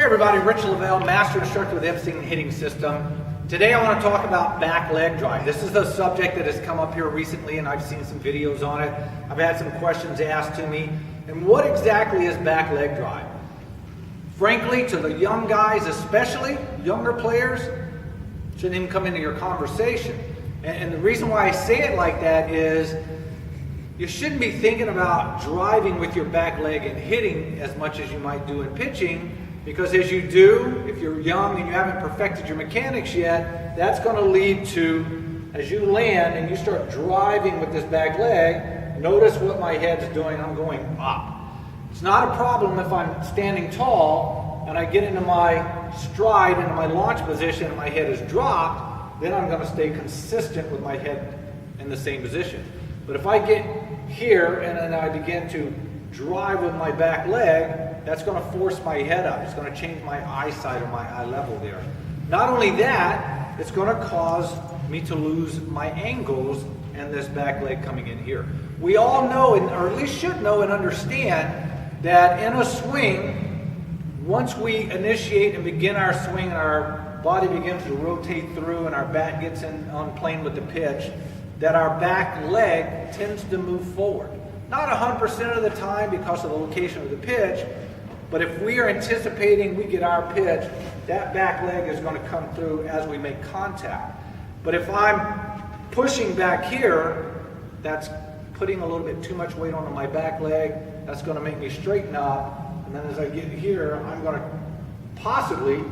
Hey everybody, Rich Lovell, Master Instructor with Epstein Hitting System. Today I want to talk about back leg drive. This is a subject that has come up here recently and I've seen some videos on it. I've had some questions asked to me. And what exactly is back leg drive? Frankly, to the young guys, especially younger players, shouldn't even come into your conversation. And the reason why I say it like that is you shouldn't be thinking about driving with your back leg and hitting as much as you might do in pitching. Because as you do, if you're young and you haven't perfected your mechanics yet, that's going to lead to, as you land and you start driving with this back leg, notice what my head's doing, I'm going up. It's not a problem if I'm standing tall and I get into my stride, into my launch position, and my head is dropped, then I'm going to stay consistent with my head in the same position. But if I get here and then I begin to drive with my back leg, that's going to force my head up. It's going to change my eyesight or my eye level there. Not only that, it's going to cause me to lose my angles and this back leg coming in here. We all know, or at least should know and understand, that in a swing, once we initiate and begin our swing and our body begins to rotate through and our bat gets on plane with the pitch, that our back leg tends to move forward. Not 100% of the time because of the location of the pitch, but if we are anticipating we get our pitch, that back leg is going to come through as we make contact. But if I'm pushing back here, that's putting a little bit too much weight onto my back leg. That's going to make me straighten up. And then as I get here, I'm going to possibly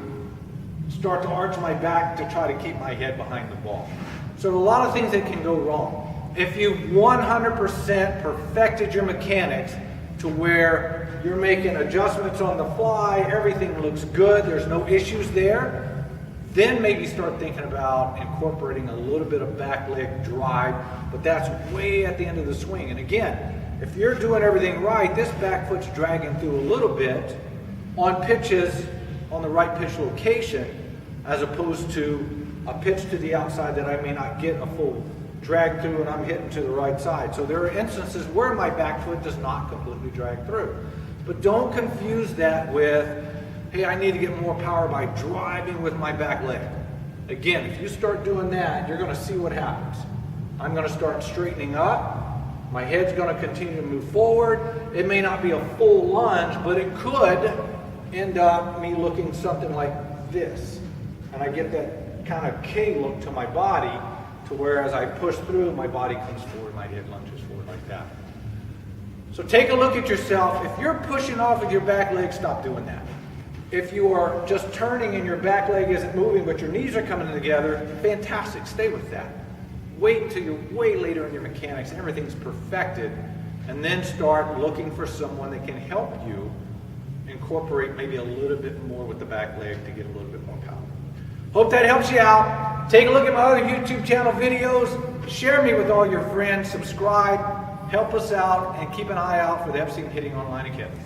start to arch my back to try to keep my head behind the ball. So a lot of things that can go wrong. If you 100% perfected your mechanics to where you're making adjustments on the fly, everything looks good, there's no issues there, then maybe start thinking about incorporating a little bit of back leg drive, but that's way at the end of the swing. And again, if you're doing everything right, this back foot's dragging through a little bit on pitches on the right pitch location, as opposed to a pitch to the outside that I may not get a full drag through and I'm hitting to the right side. So there are instances where my back foot does not completely drag through. But don't confuse that with, hey, I need to get more power by driving with my back leg. Again, if you start doing that, you're going to see what happens. I'm going to start straightening up. My head's going to continue to move forward. It may not be a full lunge, but it could end up me looking something like this. And I get that kind of K look to my body, to where as I push through, my body comes forward, my head lunges forward like that. So take a look at yourself. If you're pushing off with your back leg, stop doing that. If you are just turning and your back leg isn't moving, but your knees are coming together, fantastic, stay with that. Wait until you're way later in your mechanics and everything's perfected, and then start looking for someone that can help you incorporate maybe a little bit more with the back leg to get a little bit more power. Hope that helps you out. Take a look at my other YouTube channel videos. Share me with all your friends. Subscribe. Help us out. And keep an eye out for the Epstein Hitting Online Academy.